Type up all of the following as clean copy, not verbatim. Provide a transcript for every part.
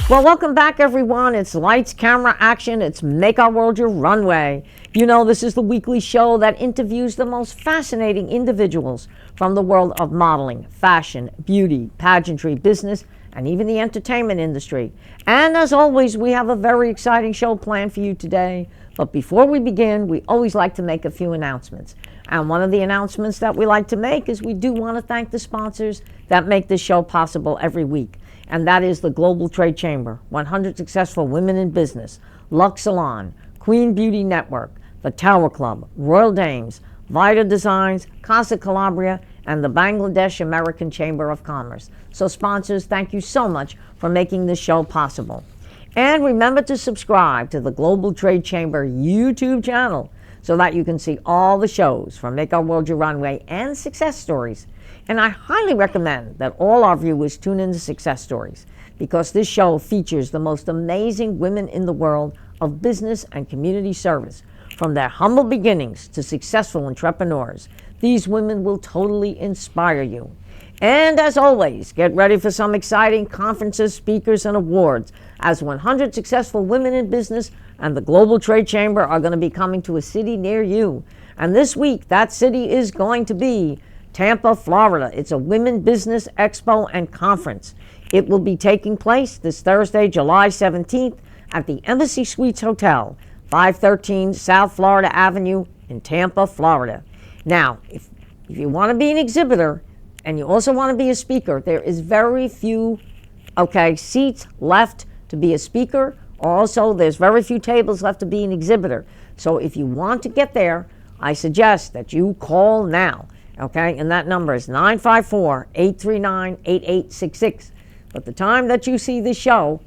Well, welcome back, everyone. It's Lights, Camera, Action. It's Make Our World Your Runway. You know, this is the weekly show that interviews the most fascinating individuals from the world of modeling, fashion, beauty, pageantry, business, and even the entertainment industry. And as always, we have a very exciting show planned for you today. But before we begin, we always like to make a few announcements. And one of the announcements that we like to make is we do want to thank the sponsors that make this show possible every week. And that is the Global Trade Chamber, 100 Successful Women in Business, Lux Salon, Queen Beauty Network, the Tower Club, Royal Dames, Vita Designs, Casa Calabria, and the Bangladesh American Chamber of Commerce. So sponsors, thank you so much for making this show possible. And remember to subscribe to the Global Trade Chamber YouTube channel so that you can see all the shows from Make Our World Your Runway and Success Stories. And I highly recommend that all our viewers tune into Success Stories because this show features the most amazing women in the world of business and community service. From their humble beginnings to successful entrepreneurs, these women will totally inspire you. And as always, get ready for some exciting conferences, speakers, and awards as 100 Successful Women in Business and the Global Trade Chamber are going to be coming to a city near you. And this week, that city is going to be Tampa, Florida. It's a Women Business Expo and Conference. It will be taking place this Thursday, July 17th at the Embassy Suites Hotel, 513 South Florida Avenue in Tampa, Florida. Now, if you want to be an exhibitor and you also want to be a speaker, there is very few seats left to be a speaker. Also, there's very few tables left to be an exhibitor. So if you want to get there, I suggest that you call now. Okay, and that number is 954-839-8866. But the time that you see the show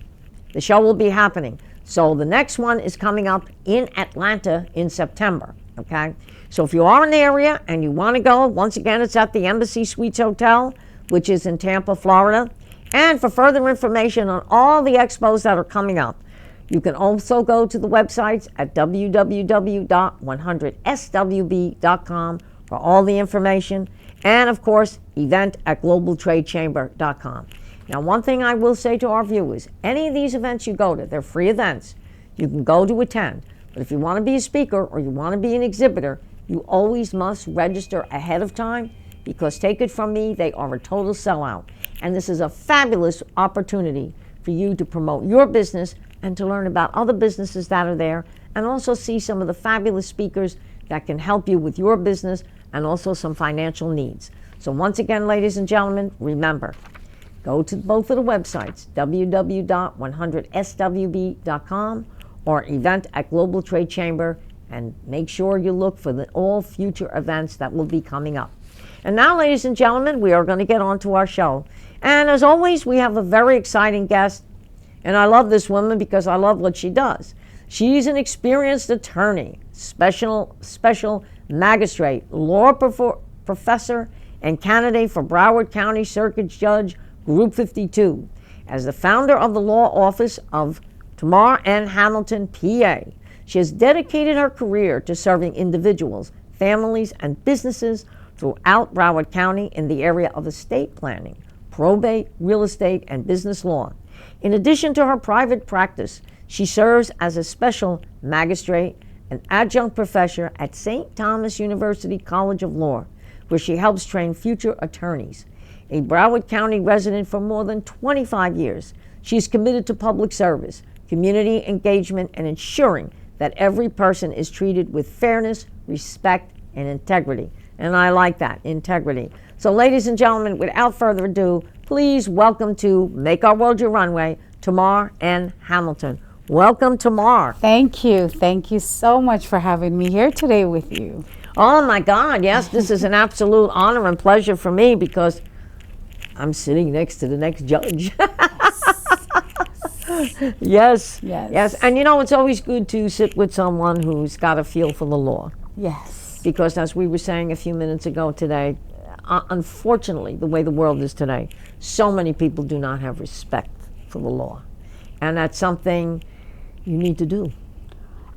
will be happening. So the next one is coming up in Atlanta in September. Okay, so if you are in the area and you want to go, once again, it's at the Embassy Suites Hotel, which is in Tampa, Florida. And for further information on all the expos that are coming up, you can also go to the websites at www.100swb.com for all the information, and of course, event at globaltradechamber.com. Now, one thing I will say to our viewers, any of these events you go to, they're free events. You can go to attend. But if you want to be a speaker or you want to be an exhibitor, you always must register ahead of time because, take it from me, they are a total sellout. And this is a fabulous opportunity for you to promote your business and to learn about other businesses that are there and also see some of the fabulous speakers that can help you with your business and also some financial needs. So once again, ladies and gentlemen, remember, go to both of the websites, www.100swb.com or event at Global Trade Chamber, and make sure you look for all future events that will be coming up. And now, ladies and gentlemen, we are going to get on to our show. And as always, we have a very exciting guest. And I love this woman because I love what she does. She's an experienced attorney, special magistrate, law professor, and candidate for Broward County Circuit Judge, Group 52. As the founder of the law office of Tamar Ann Hamilton, PA, she has dedicated her career to serving individuals, families, and businesses throughout Broward County in the area of estate planning, probate, real estate, and business law. In addition to her private practice, she serves as a special magistrate and adjunct professor at St. Thomas University College of Law, where she helps train future attorneys. A Broward County resident for more than 25 years, she is committed to public service, community engagement, and ensuring that every person is treated with fairness, respect, and integrity. And I like that, integrity. So ladies and gentlemen, without further ado, please welcome to Make Our World Your Runway, Tamar Ann Hamilton. Welcome, Tamar. Thank you. Thank you so much for having me here today with you. Oh my God, yes, this is an absolute honor and pleasure for me because I'm sitting next to the next judge. Yes. And you know, it's always good to sit with someone who's got a feel for the law. Yes. Because as we were saying a few minutes ago today, unfortunately, the way the world is today, so many people do not have respect for the law. And that's something you need to do.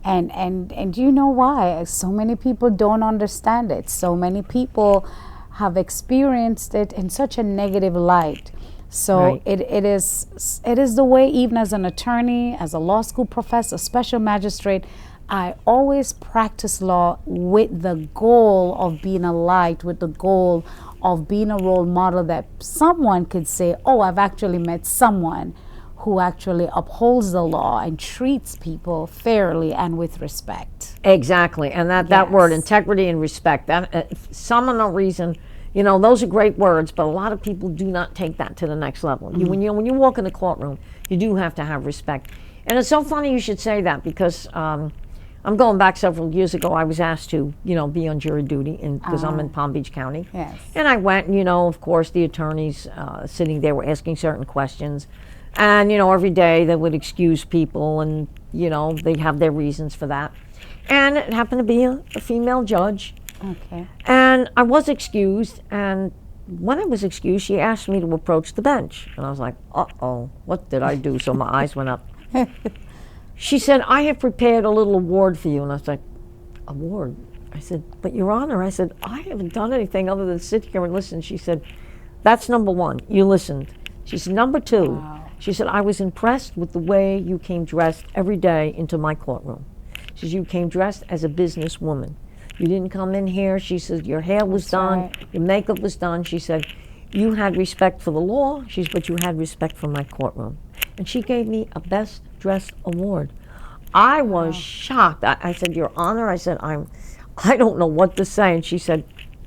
And you know why? So many people don't understand it. So many people have experienced it in such a negative light. So Right. it is the way, even as an attorney, as a law school professor, special magistrate, I always practice law with the goal of being a light, with the goal of being a role model that someone could say, oh, I've actually met someone who actually upholds the law and treats people fairly and with respect. Exactly, and that word, Yes. integrity and respect, that some unknown reason, those are great words, but a lot of people do not take that to the next level. When you walk in the courtroom, you do have to have respect. And it's so funny you should say that, because I'm going back several years ago. I was asked to, be on jury duty because I'm in Palm Beach County. Yes. And I went, and, of course, the attorneys sitting there were asking certain questions. And, every day they would excuse people, and, they have their reasons for that. And it happened to be a female judge. Okay. And I was excused, and when I was excused, she asked me to approach the bench. And I was like, uh-oh, what did I do? So my eyes went up. She said, I have prepared a little award for you. And I was like, award? I said, but Your Honor, I said, I haven't done anything other than sit here and listen. She said, that's number one, you listened. She said, number two, Wow. she said, I was impressed with the way you came dressed every day into my courtroom. She said, you came dressed as a businesswoman. You didn't come in here. She said, your hair was That's done, right. your makeup was done. She said, you had respect for the law. She said, but you had respect for my courtroom. And she gave me a Best Dressed Award. I was shocked. I said, Your Honor, I said, I don't know what to say. And she said,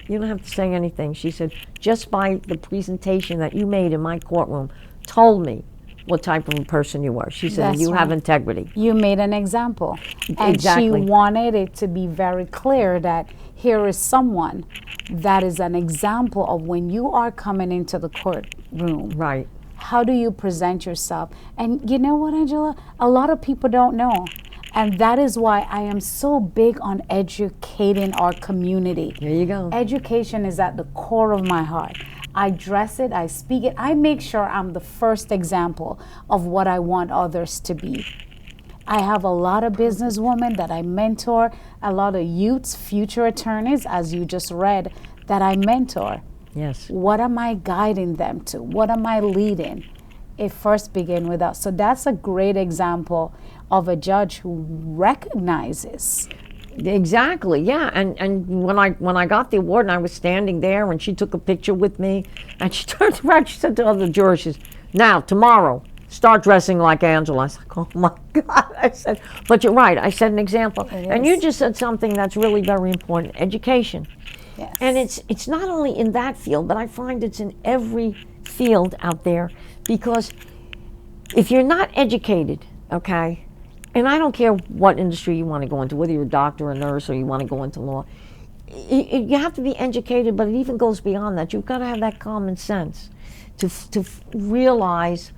you don't have to say anything. She said, just by the presentation that you made in my courtroom told me what type of a person you were. She said, That's you have right. integrity. You made an example. And Exactly. she wanted it to be very clear that here is someone that is an example of when you are coming into the courtroom. Right. How do you present yourself? And you know what, Angela? A lot of people don't know. And that is why I am so big on educating our community. There you go. Education is at the core of my heart. I dress it, I speak it, I make sure I'm the first example of what I want others to be. I have a lot of businesswomen that I mentor, a lot of youths, future attorneys, as you just read, that I mentor. Yes. What am I guiding them to? What am I leading? It first begins with us. So that's a great example of a judge who recognizes. Exactly, yeah. And when I got the award and I was standing there and she took a picture with me and she turned around, she said to other jurors, she said, now, tomorrow, start dressing like Angela. I was like, oh my God. I said, but you're right. I said an example. And you just said something that's really very important, education. Yes. And it's not only in that field, but I find it's in every field out there, because if you're not educated, okay, and I don't care what industry you want to go into, whether you're a doctor, a nurse, or you want to go into law, you have to be educated, but it even goes beyond that. You've got to have that common sense to realize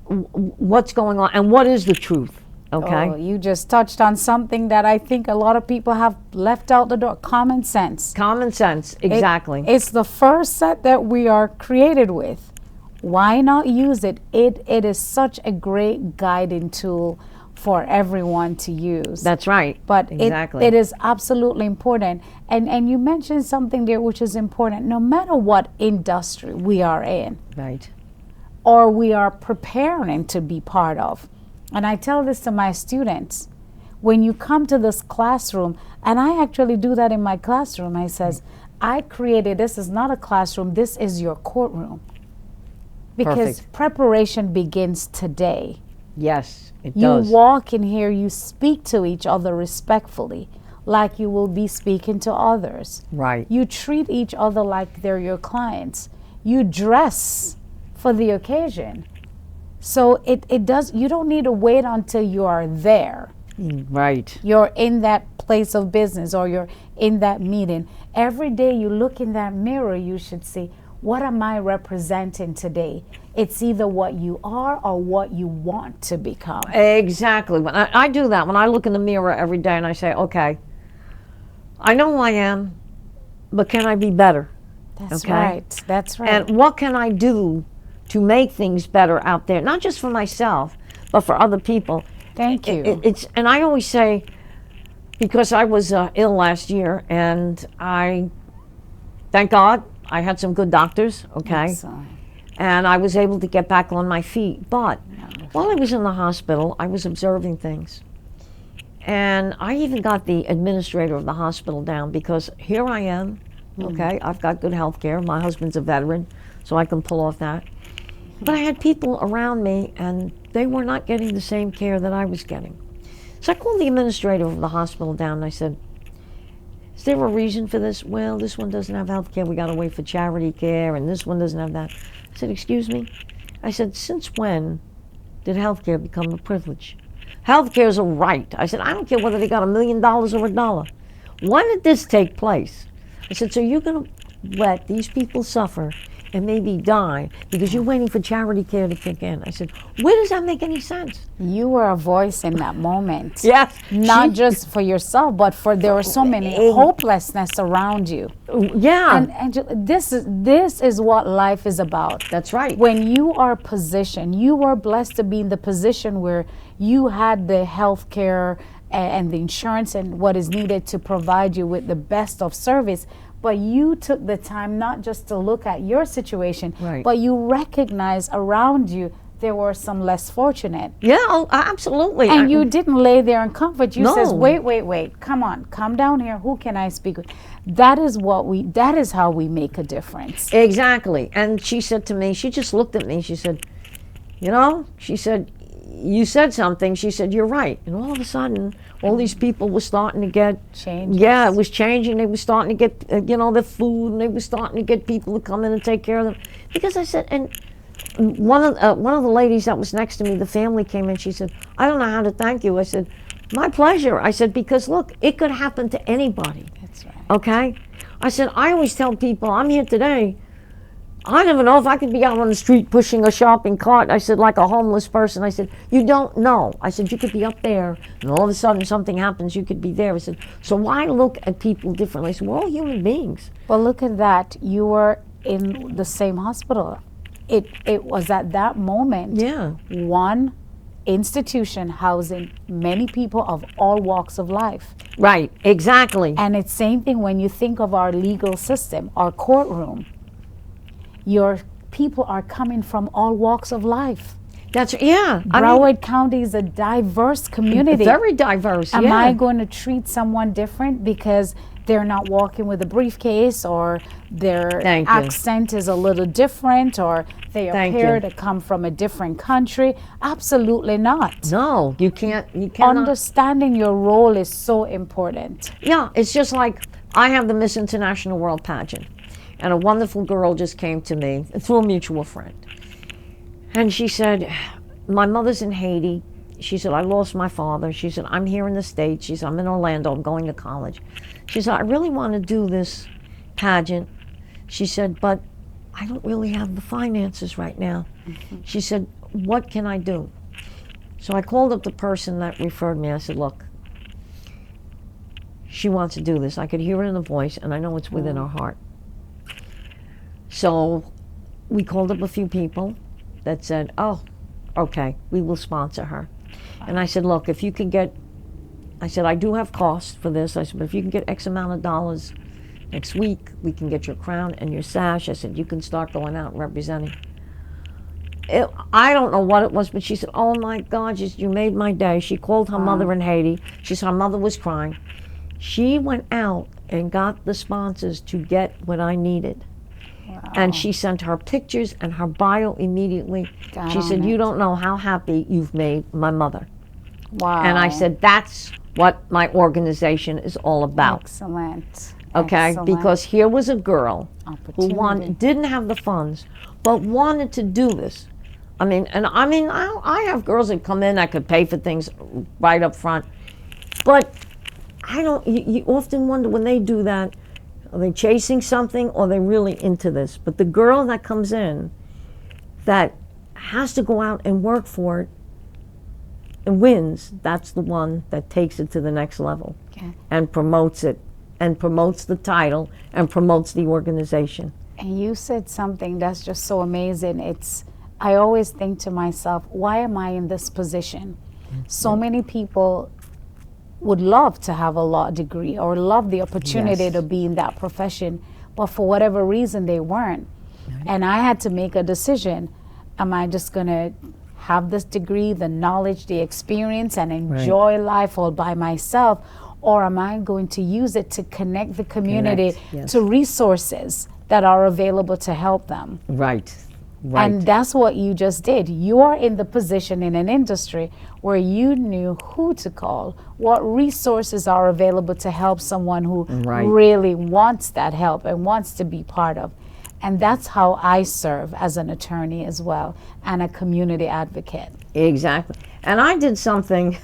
what's going on and what is the truth, okay? Oh, you just touched on something that I think a lot of people have left out the door, common sense. Common sense, exactly. It's the first set that we are created with. Why not use it? It is such a great guiding tool for everyone to use. That's right. But exactly. it is absolutely important. And you mentioned something there which is important. No matter what industry we are in, Right. or we are preparing to be part of. And I tell this to my students. When you come to this classroom, and I actually do that in my classroom, I says, I created, this is not a classroom, this is your courtroom. Because Perfect. preparation begins today. Yes, it You does. walk in here, you speak to each other respectfully, like you will be speaking to others. Right. You treat each other like they're your clients. You dress for the occasion. So it does, you don't need to wait until you are there. Right. You're in that place of business or you're in that meeting. Every day you look in that mirror, you should say, what am I representing today? It's either what you are or what you want to become. Exactly. When I do that, when I look in the mirror every day and I say, okay, I know who I am, but can I be better? That's Okay. right. That's right. And what can I do to make things better out there? Not just for myself, but for other people. Thank you. And I always say, because I was ill last year, and thank God, I had some good doctors, okay? Excellent. And I was able to get back on my feet. But while I was in the hospital, I was observing things. And I even got the administrator of the hospital down, because here I am, okay, I've got good health care. My husband's a veteran, so I can pull off that. But I had people around me, and they were not getting the same care that I was getting. So I called the administrator of the hospital down, and I said, is there a reason for this? Well, this one doesn't have health care. We got to wait for charity care, and this one doesn't have that. I said, excuse me? I said, since when did health care become a privilege? Health care is a right. I said, I don't care whether they got $1 million or $1. When did this take place? I said, so you're going to let these people suffer and maybe die because you're waiting for charity care to kick in? I said, where does that make any sense? You were a voice in that moment. Yes. Not just for yourself, but for there were so many hopelessness around you. Yeah. And this is what life is about. That's right. When you are positioned, you were blessed to be in the position where you had the health care and the insurance and what is needed to provide you with the best of service. But you took the time not just to look at your situation, right, but you recognize around you there were some less fortunate. Yeah, oh, absolutely. And you didn't lay there in comfort. You No. says, wait, come on, come down here. Who can I speak with? That is how we make a difference. Exactly. And she said to me, she just looked at me, she said, you know, she said, you said something. She said, you're right. And all of a sudden, all these people were starting to get Changes. Yeah, it was changing. They were starting to get, the food, and they were starting to get people to come in and take care of them. Because I said, and one of the ladies that was next to me, the family came in. She said, I don't know how to thank you. I said, my pleasure. I said, because look, it could happen to anybody. That's right. Okay? I said, I always tell people, I'm here today. I never know if I could be out on the street pushing a shopping cart. I said, like a homeless person. I said, you don't know. I said, you could be up there, and all of a sudden something happens, you could be there. I said, so why look at people differently? I said, we're all human beings. Well, look at that. You were in the same hospital. It was at that moment, Yeah. one institution housing many people of all walks of life. Right, exactly. And it's same thing when you think of our legal system, our courtroom. Your people are coming from all walks of life. That's, yeah. Broward County is a diverse community. Very diverse, Am yeah. I going to treat someone different because they're not walking with a briefcase, or their Thank you. accent is a little different, or they Thank appear you. to come from a different country? Absolutely not. No, you cannot. Understanding your role is so important. Yeah, it's just like I have the Miss International World pageant, and a wonderful girl just came to me through a mutual friend. And she said, my mother's in Haiti. She said, I lost my father. She said, I'm here in the States. She said, I'm in Orlando. I'm going to college. She said, I really want to do this pageant. She said, but I don't really have the finances right now. She said, what can I do? So I called up the person that referred me. I said, look, she wants to do this. I could hear it in the voice, and I know it's within her heart. So we called up a few people that said, oh, okay, we will sponsor her. And I said, look, if you can get, I said, I do have costs for this. I said, but if you can get X amount of dollars next week, we can get your crown and your sash. I said, you can start going out and representing. I don't know what it was, but she said, oh my God, you made my day. She called her mother in Haiti. She said her mother was crying. She went out and got the sponsors to get what I needed. Wow. And she sent her pictures and her bio immediately. Got She said, on you it. don't know how happy you've made my mother. Wow. And I said, that's what my organization is all about. Excellent. Okay? Excellent. Because here was a girl who Opportunity. didn't have the funds, but wanted to do this. I have girls that come in that could pay for things right up front. But you often wonder when they do that, are they chasing something or are they really into this? But the girl that comes in that has to go out and work for it and wins, that's the one that takes it to the next level. Okay. And promotes it, and promotes the title, and promotes the organization. And you said something that's just so amazing. I always think to myself, why am I in this position? So many people would love to have a law degree or love the opportunity Yes. to be in that profession, but for whatever reason they weren't. And I had to make a decision. Am I just going to have this degree, the knowledge, the experience, and enjoy life all by myself? Or am I going to use it to connect the community to resources that are available to help them? Right. Right. And that's what you just did. You are in the position in an industry where you knew who to call, what resources are available to help someone who really wants that help and wants to be part of. And that's how I serve as an attorney as well, and a community advocate. Exactly. And I did something,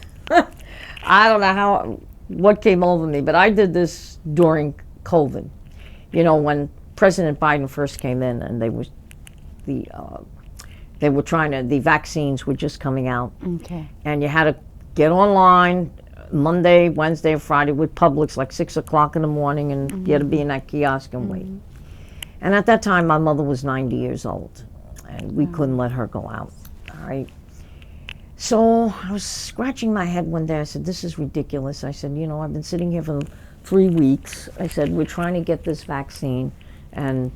I don't know what came over me, but I did this during COVID. You know, when President Biden first came in, and they were trying to, the vaccines were just coming out. Okay. And you had to get online Monday, Wednesday, and Friday with Publix, like 6 o'clock in the morning, and you had to be in that kiosk and wait. And at that time, my mother was 90 years old, and we couldn't let her go out, all right? So I was scratching my head one day. I said, this is ridiculous. I said, you know, I've been sitting here for 3 weeks. I said, we're trying to get this vaccine, and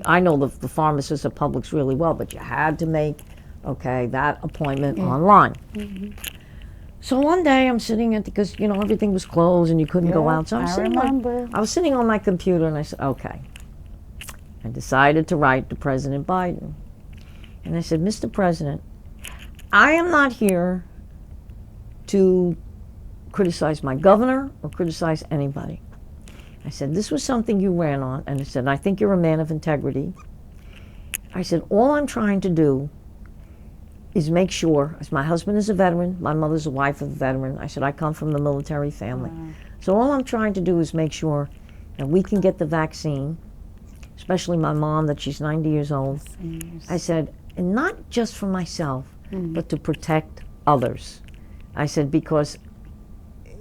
I know the pharmacists at Publix really well, but you had to make, that appointment online. So one day I'm sitting at, because, you know, everything was closed and you couldn't go out. So I was sitting on my computer, and I said, okay. I decided to write to President Biden. And I said, Mr. President, I am not here to criticize my governor or criticize anybody. I said, this was something you ran on, and I said, I think you're a man of integrity. I said, all I'm trying to do is make sure, as my husband is a veteran, my mother's a wife of a veteran. I said, I come from the military family. So all I'm trying to do is make sure that we can get the vaccine, especially my mom, that she's 90 years old. I said, and not just for myself, but to protect others. I said, because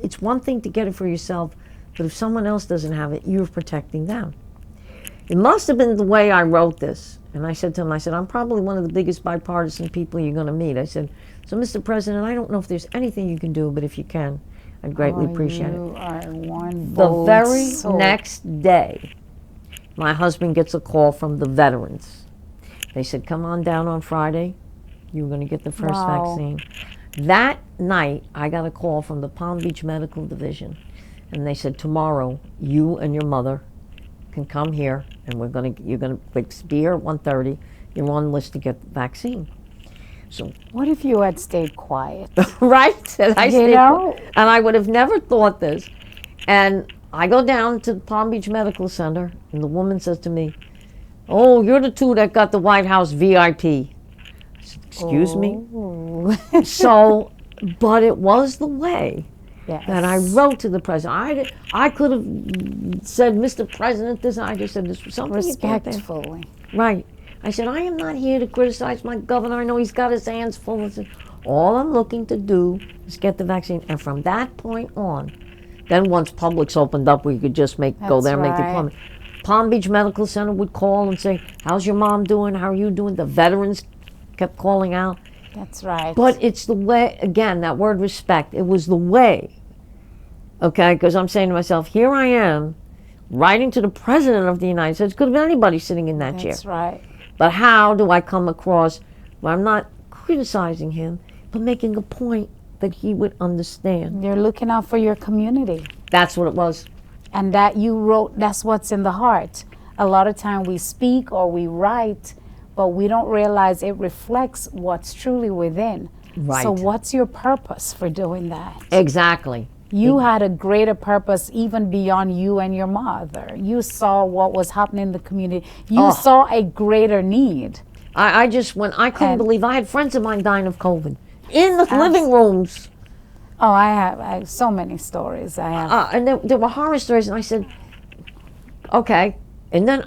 it's one thing to get it for yourself, but if someone else doesn't have it, you're protecting them. It must have been the way I wrote this. And I said to him, I said, I'm probably one of the biggest bipartisan people you're going to meet. I said, so Mr. President, I don't know if there's anything you can do, but if you can, I'd greatly appreciate You it. are one The bold very soul. next day, my husband gets a call from the veterans. They said, come on down on Friday. You're going to get the first vaccine. That night, I got a call from the Palm Beach Medical Division. And they said, tomorrow, you and your mother can come here, and you're going to be here at 1:30. You're on the list to get the vaccine. So, what if you had stayed quiet? right? And I stayed know? quiet. And I would have never thought this. And I go down to the Palm Beach Medical Center, and the woman says to me, oh, you're the two that got the White House VIP. I said, excuse me? So, but it was the way that I wrote to the president. I could have said, Mr. President, this. I just said, this was something Respectfully. Right. I said, I am not here to criticize my governor. I know he's got his hands full. I said, all I'm looking to do is get the vaccine. And from that point on, then once Publix opened up, we could just go there and make the appointment. Palm Beach Medical Center would call and say, how's your mom doing? How are you doing? The veterans kept calling out. That's right. But it's the way, again, that word respect, it was the way. Okay, because I'm saying to myself, here I am, writing to the President of the United States. Could have been anybody sitting in that chair. That's right. But how do I come across, well, I'm not criticizing him, but making a point that he would understand. You're looking out for your community. That's what it was. And that you wrote, that's what's in the heart. A lot of time we speak or we write, but we don't realize it reflects what's truly within. Right. So what's your purpose for doing that? Exactly. You had a greater purpose even beyond you and your mother. You saw what was happening in the community. You saw a greater need. I couldn't believe, I had friends of mine dying of COVID in the living rooms. Oh, I have so many stories. I have. And there were horror stories, and I said, okay. And then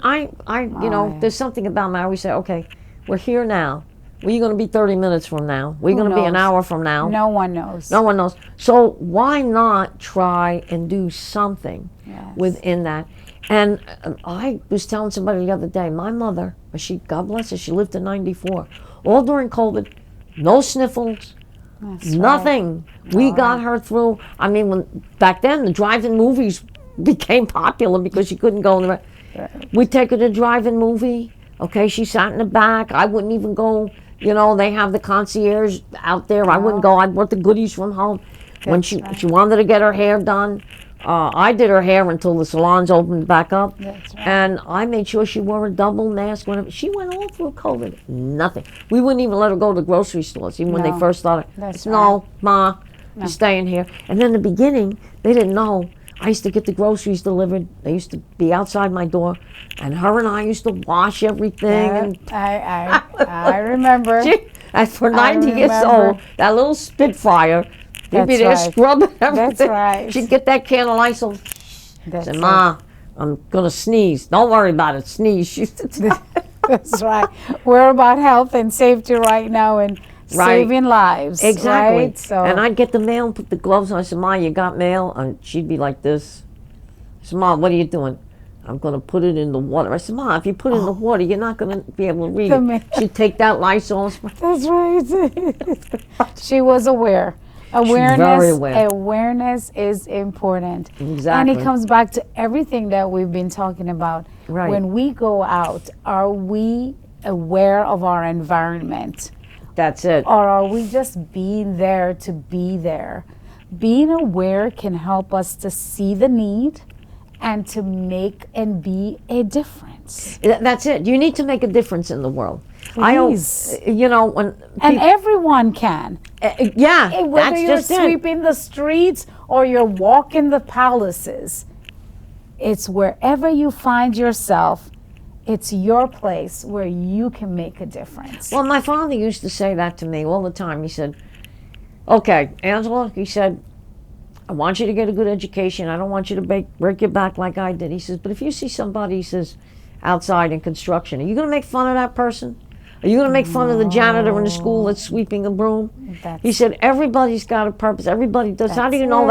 there's something about me. I always say, okay, we're here now. Where are you going to be 30 minutes from now? We're going to be an hour from now. No one knows. No one knows. So why not try and do something within that? And I was telling somebody the other day, my mother, God bless her, she lived to 94. All during COVID, no sniffles, nothing. Right. We got her through. I mean, back then, the drive-in movies became popular because you couldn't go in the... We'd take her to drive-in movie. Okay, she sat in the back. I wouldn't even go. You know, they have the concierge out there. I wouldn't go. I brought the goodies from home. When she wanted to get her hair done, I did her hair until the salons opened back up. That's right. And I made sure she wore a double mask. Whenever she went all through COVID, nothing. We wouldn't even let her go to the grocery stores, even when they No, first started. that's No, Ma, you're staying here. And in the beginning, they didn't know. I used to get the groceries delivered. They used to be outside my door, and her and I used to wash everything. And I remember. and for 90 years old, that little Spitfire, he'd be That's there right. scrubbing everything. That's right. She'd get that can of Lysol. That's Say, it. Ma, I'm going to sneeze. Don't worry about it. Sneeze. She used to tell That's right. We're about health and safety right now and saving lives. Exactly. Right? So, And I'd get the mail and put the gloves on. I said, Ma, you got mail? And she'd be like this. I said, Ma, what are you doing? I'm going to put it in the water. I said, Ma, if you put it in the water, you're not going to be able to read it. She'd take that Lysol and spray. that's right. She was aware. very aware. Awareness is important. Exactly. And it comes back to everything that we've been talking about. Right. When we go out, are we aware of our environment? That's it. Or are we just being there to be there? Being aware can help us to see the need and to make and be a difference. That's it. You need to make a difference in the world. Please. You know, when And everyone can. yeah, Whether that's you're just it. sweeping the streets or you're walking the palaces, it's wherever you find yourself, it's your place where you can make a difference. Well, my father used to say that to me all the time. He said, okay, Angela, he said, I want you to get a good education. I don't want you to break your back like I did. He says, but if you see somebody, he says, outside in construction, are you going to make fun of that person? Are you going to make fun of the janitor in the school that's sweeping a broom? He said, everybody's got a purpose. Everybody does. How do you know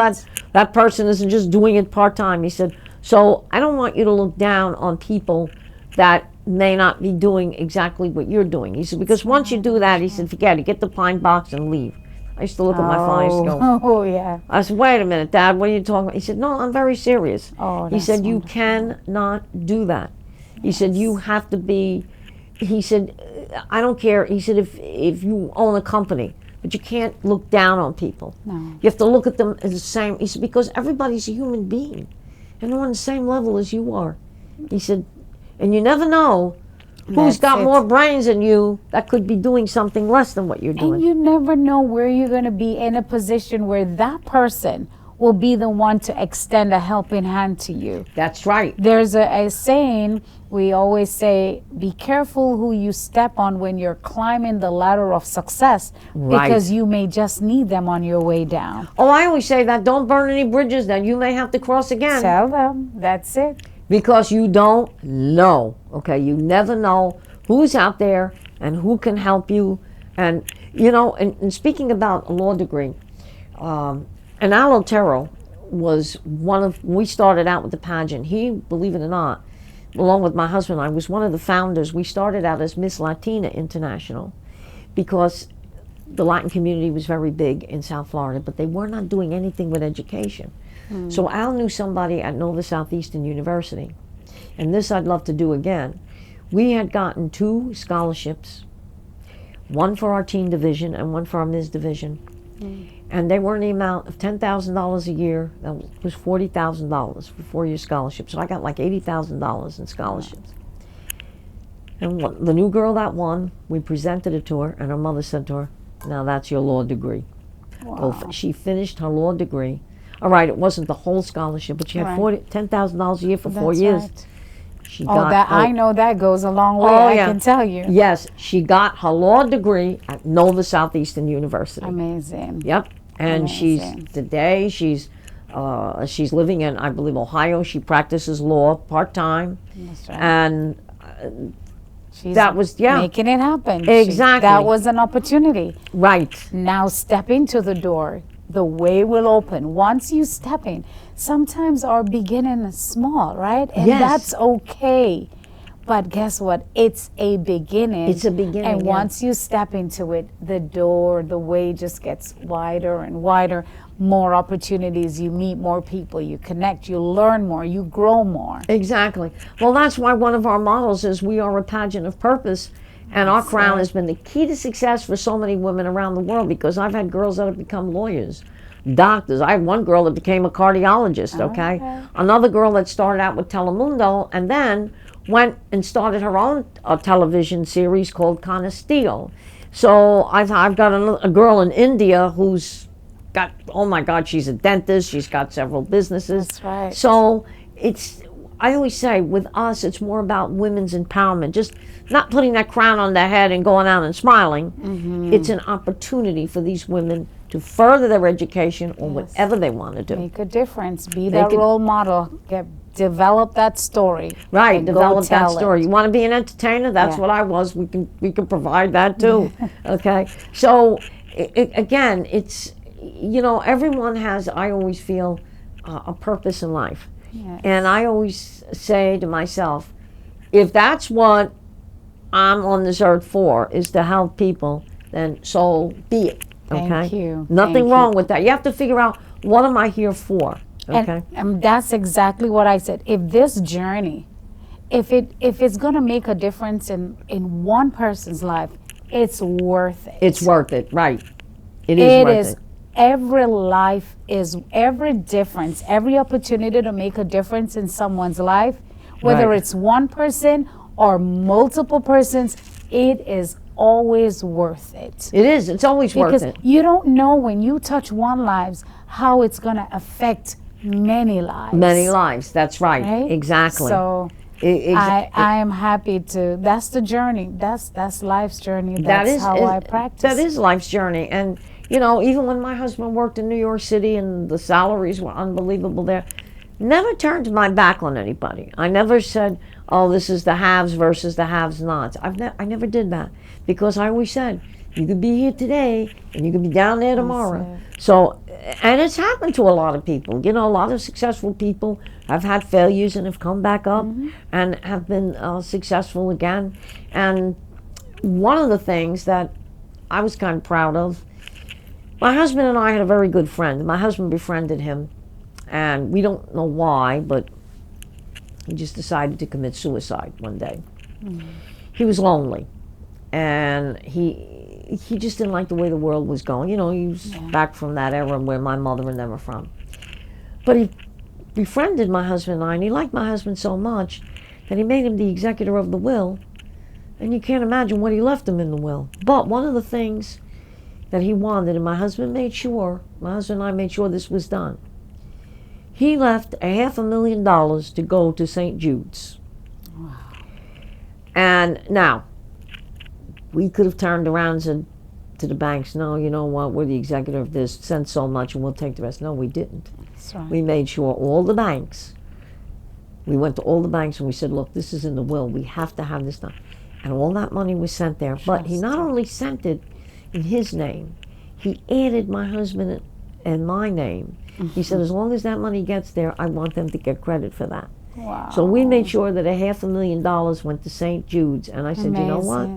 that person isn't just doing it part-time? He said, so I don't want you to look down on people that may not be doing exactly what you're doing. He said, because once you do that, he said, forget it. Get the pine box and leave. I used to look at my father and go, Oh, yeah. I said, wait a minute, Dad, what are you talking about? He said, no, I'm very serious. Oh, he that's said, you wonderful. cannot do that. He said, you have to be, he said, I don't care. He said, if you own a company, but you can't look down on people. No. You have to look at them as the same. He said, because everybody's a human being and they're on the same level as you are. He said, and you never know who's got more brains than you that could be doing something less than what you're doing. And you never know where you're going to be in a position where that person will be the one to extend a helping hand to you. That's right. There's a saying we always say, be careful who you step on when you're climbing the ladder of success, because you may just need them on your way down. Oh, I always say that, don't burn any bridges that you may have to cross again. Tell them, that's it. Because you don't know, okay? You never know who's out there and who can help you. And, you know, and speaking about a law degree, and Otero was we started out with the pageant. He, believe it or not, along with my husband, I was one of the founders. We started out as Miss Latina International because the Latin community was very big in South Florida, but they were not doing anything with education. So Al knew somebody at Nova Southeastern University, and this I'd love to do again. We had gotten 2 scholarships, one for our teen division and one for our Ms. division, and they were in the amount of $10,000 a year. That was $40,000 for 4-year scholarships. So I got like $80,000 in scholarships. And the new girl that won, we presented it to her, and her mother said to her, now that's your law degree. Wow. She finished her law degree. All right, it wasn't the whole scholarship, but she had $10,000 a year for 4 years. Right. She I know that goes a long way, I can tell you. Yes, she got her law degree at Nova Southeastern University. Amazing. Yep, and Amazing. she's living in, I believe, Ohio. She practices law part-time. That's right. And She's that was, making it happen. Exactly. That was an opportunity. Right. Now step into the door. The way will open. Once you step in, sometimes our beginning is small, right? And Yes. that's okay. But guess what? It's a beginning. It's a beginning, And yeah. once you step into it, the way just gets wider and wider. More opportunities, you meet more people, you connect, you learn more, you grow more. Exactly. Well, that's why one of our models is we are a pageant of purpose. And our crown has been the key to success for so many women around the world, because I've had girls that have become lawyers, doctors. I had one girl that became a cardiologist, okay? Another girl that started out with Telemundo and then went and started her own television series called Canastillo. So I've got a girl in India who's got, oh my God, she's a dentist. She's got several businesses. That's right. So I always say with us, it's more about women's empowerment. Just not putting that crown on their head and going out and smiling. It's an opportunity for these women to further their education or whatever they want to do. Make a difference. Be that role model. Develop that story. Right, develop that tell story. it. You want to be an entertainer? That's what I was. We can provide that too. Okay. So again, it's, you know, everyone has, I always feel, a purpose in life. Yes. And I always say to myself, if that's what I'm on this earth for, is to help people, then so be it. Okay? Thank you. Nothing Thank wrong you. with that. You have to figure out, what am I here for? Okay. And that's exactly what I said. If this journey, if it's going to make a difference in one person's life, it's worth it. It's worth it, right. It is worth it. Every life is, every difference, every opportunity to make a difference in someone's life, whether Right. it's one person or multiple persons, it is always worth it. It is. It's always worth Because it. you don't know when you touch one life how it's going to affect many lives. Many lives. That's right. Right? Exactly. So I am happy to. That's the journey. That's life's journey. That's how I practice. That is life's journey. And you know, even when my husband worked in New York City and the salaries were unbelievable there, never turned my back on anybody. I never said, "Oh, this is the haves versus the have-nots." I never did that, because I always said, you could be here today and you could be down there tomorrow. So, and it's happened to a lot of people. You know, a lot of successful people have had failures and have come back up and have been successful again. And one of the things that I was kind of proud of, my husband and I had a very good friend. My husband befriended him, and we don't know why, but he just decided to commit suicide one day. He was lonely, and he just didn't like the way the world was going. You know, he was back from that era where my mother and them are from. But he befriended my husband and I, and he liked my husband so much that he made him the executor of the will, and you can't imagine what he left him in the will. But one of the things that he wanted, and my husband and I made sure this was done. He left $500,000 to go to St. Jude's. Wow. And now, we could have turned around and said to the banks, no, you know what, we're the executor of this, send so much and we'll take the rest. No, we didn't. That's right. We made sure all the banks, we went to all the banks and we said, look, this is in the will, we have to have this done. And all that money was sent there. But he not only sent it in his name, he added my husband and my name. He said, as long as that money gets there, I want them to get credit for that. Wow. So we made sure that $500,000 went to St. Jude's. And I said, you know what?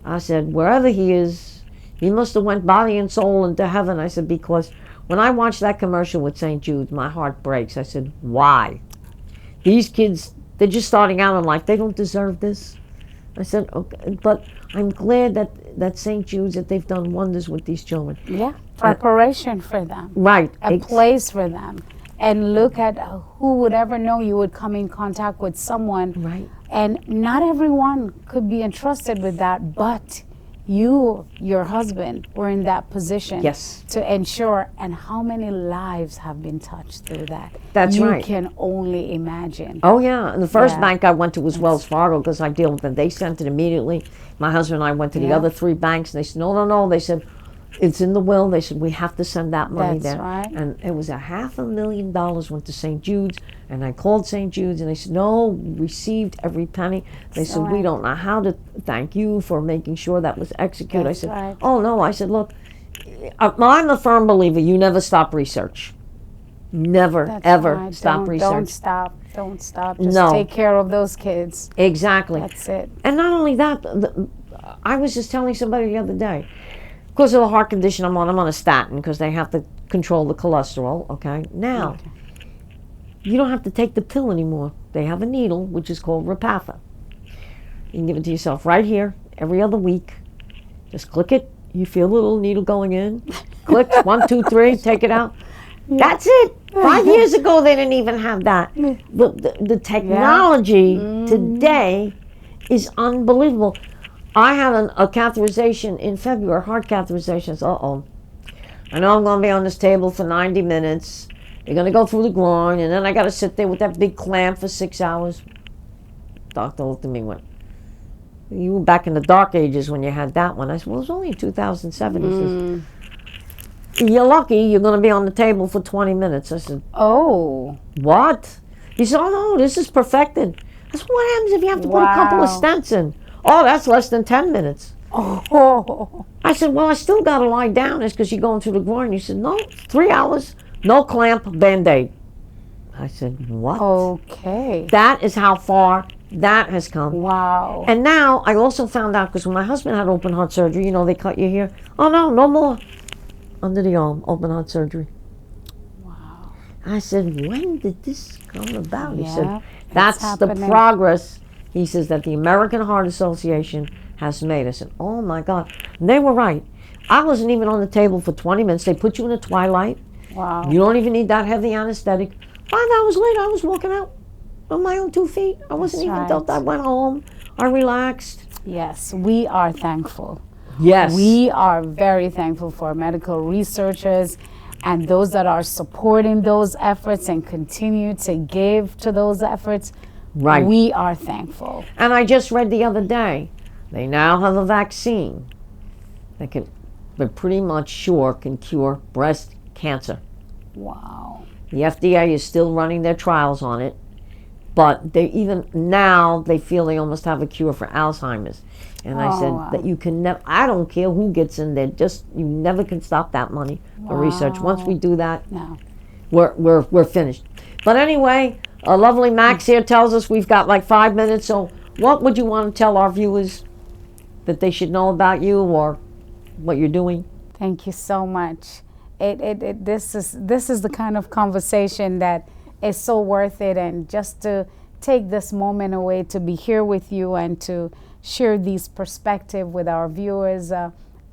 I said, wherever he is, he must have went body and soul into heaven. I said, because when I watched that commercial with St. Jude's, my heart breaks. I said, why? These kids, they're just starting out in life. They don't deserve this. I said, okay, but I'm glad that St. Jude's, that they've done wonders with these children. Yeah, preparation for them. Right. A place for them. And look at who would ever know you would come in contact with someone. Right. And not everyone could be entrusted with that, but you, your husband, were in that position to ensure. And how many lives have been touched through that? That's right. You can only imagine. Oh, yeah. And the first bank I went to was Wells Fargo, because I deal with them. They sent it immediately. My husband and I went to the other 3 banks, and they said, no. They said, it's in the will. They said, we have to send that money there. Right. And it was $500,000 went to St. Jude's. And I called St. Jude's, and they said, no, we received every penny. They said, we don't know how to thank you for making sure that was executed. I said, oh, no. I said, look, I'm a firm believer, you never stop research. Never, That's ever right. stop research. Don't stop. Don't stop. Just No. take care of those kids. Exactly. That's it. And not only that, I was just telling somebody the other day, because of the heart condition I'm on a statin because they have to control the cholesterol, okay? Now, you don't have to take the pill anymore. They have a needle, which is called Repatha. You can give it to yourself right here, every other week. Just click it. You feel a little needle going in. Click, 1, 2, 3, take it out. That's it. 5 years ago, they didn't even have that. The technology today is unbelievable. I had a catheterization in February, heart catheterization. Uh-oh. I know I'm going to be on this table for 90 minutes. They're going to go through the groin, and then I got to sit there with that big clamp for 6 hours. Doctor looked at me and went, you were back in the dark ages when you had that one. I said, well, it was only in 2007. He says, you're lucky you're going to be on the table for 20 minutes. I said, Oh. what? He said, oh, no, this is perfected. I said, what happens if you have to put a couple of stents in? Oh, that's less than 10 minutes. Oh. I said, well, I still got to lie down. It's because you're going through the groin. He said, no, 3 hours, no clamp, Band-Aid. I said, what? Okay. That is how far that has come. Wow. And now I also found out, because when my husband had open heart surgery, you know, they cut you here. Oh, no, no more. Under the arm, open heart surgery. Wow. I said, when did this come about? He Yeah, said, that's the progress, he says, that the American Heart Association has made. I said, oh my God. And they were right. I wasn't even on the table for 20 minutes. They put you in a twilight. Wow. You don't even need that heavy anesthetic. 5 hours later, I was walking out on my own 2 feet. I wasn't even dumped. I went home. I relaxed. Yes, we are thankful. Yes. We are very thankful for medical researchers and those that are supporting those efforts and continue to give to those efforts. Right. We are thankful. And I just read the other day, they now have a vaccine that they're pretty much sure can cure breast cancer. Wow. The FDA is still running their trials on it, but they feel they almost have a cure for Alzheimer's. And I said that you can never, I don't care who gets in there, you never can stop that money for research. Once we do that, we're finished. But anyway, a lovely Max here tells us we've got like 5 minutes, so what would you want to tell our viewers that they should know about you or what you're doing? Thank you so much. This is the kind of conversation that is so worth it, and just to take this moment away to be here with you and to share these perspectives with our viewers,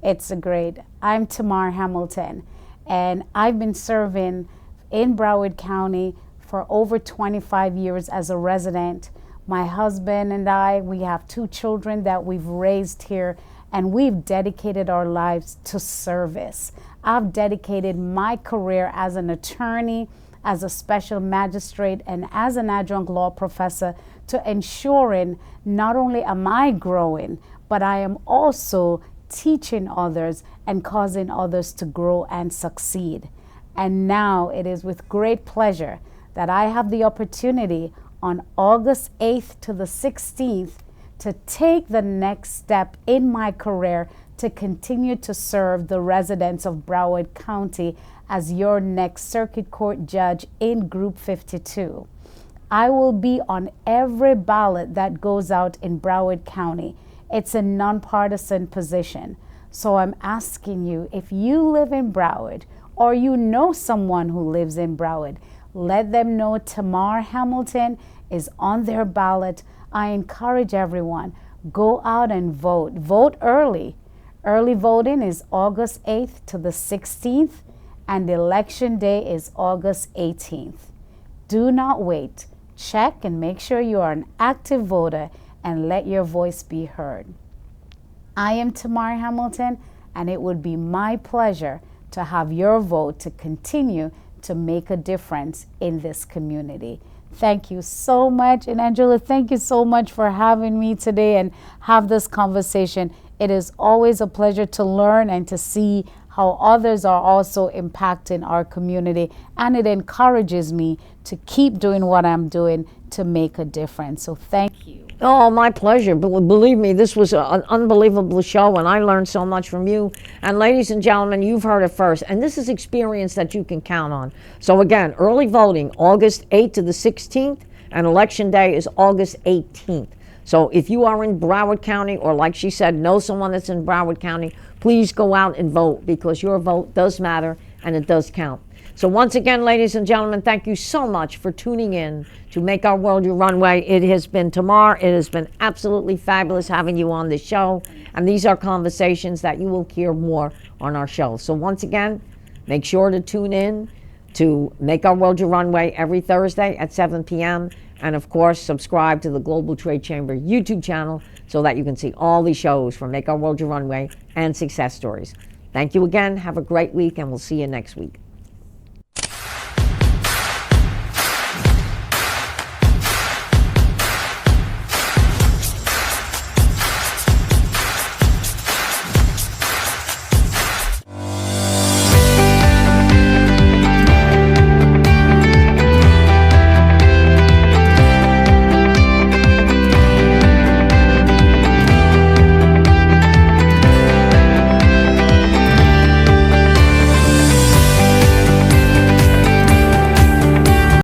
it's great. I'm Tamar Hamilton, and I've been serving in Broward County for over 25 years as a resident. My husband and I, we have 2 children that we've raised here, and we've dedicated our lives to service. I've dedicated my career as an attorney, as a special magistrate, and as an adjunct law professor to ensuring not only am I growing, but I am also teaching others and causing others to grow and succeed. And now it is with great pleasure that I have the opportunity on August 8th to the 16th to take the next step in my career to continue to serve the residents of Broward County as your next circuit court judge in Group 52. I will be on every ballot that goes out in Broward County. It's a nonpartisan position. So I'm asking you, if you live in Broward or you know someone who lives in Broward, let them know Tamar Hamilton is on their ballot. I encourage everyone, go out and vote. Vote early. Early voting is August 8th to the 16th, and election day is August 18th. Do not wait. Check and make sure you are an active voter and let your voice be heard. I am Tamar Hamilton, and it would be my pleasure to have your vote to continue to make a difference in this community. Thank you so much. And Angela, thank you so much for having me today and have this conversation. It is always a pleasure to learn and to see how others are also impacting our community. And it encourages me to keep doing what I'm doing to make a difference. So thank you. Oh, my pleasure. Believe me, this was an unbelievable show, and I learned so much from you. And ladies and gentlemen, you've heard it first, and this is experience that you can count on. So again, early voting, August 8th to the 16th, and Election Day is August 18th. So if you are in Broward County, or like she said, know someone that's in Broward County, please go out and vote, because your vote does matter and it does count. So once again, ladies and gentlemen, thank you so much for tuning in to Make Our World Your Runway. It has been Tamar. It has been absolutely fabulous having you on this show. And these are conversations that you will hear more on our show. So once again, make sure to tune in to Make Our World Your Runway every Thursday at 7 p.m. And of course, subscribe to the Global Trade Chamber YouTube channel so that you can see all these shows from Make Our World Your Runway and Success Stories. Thank you again. Have a great week, and we'll see you next week.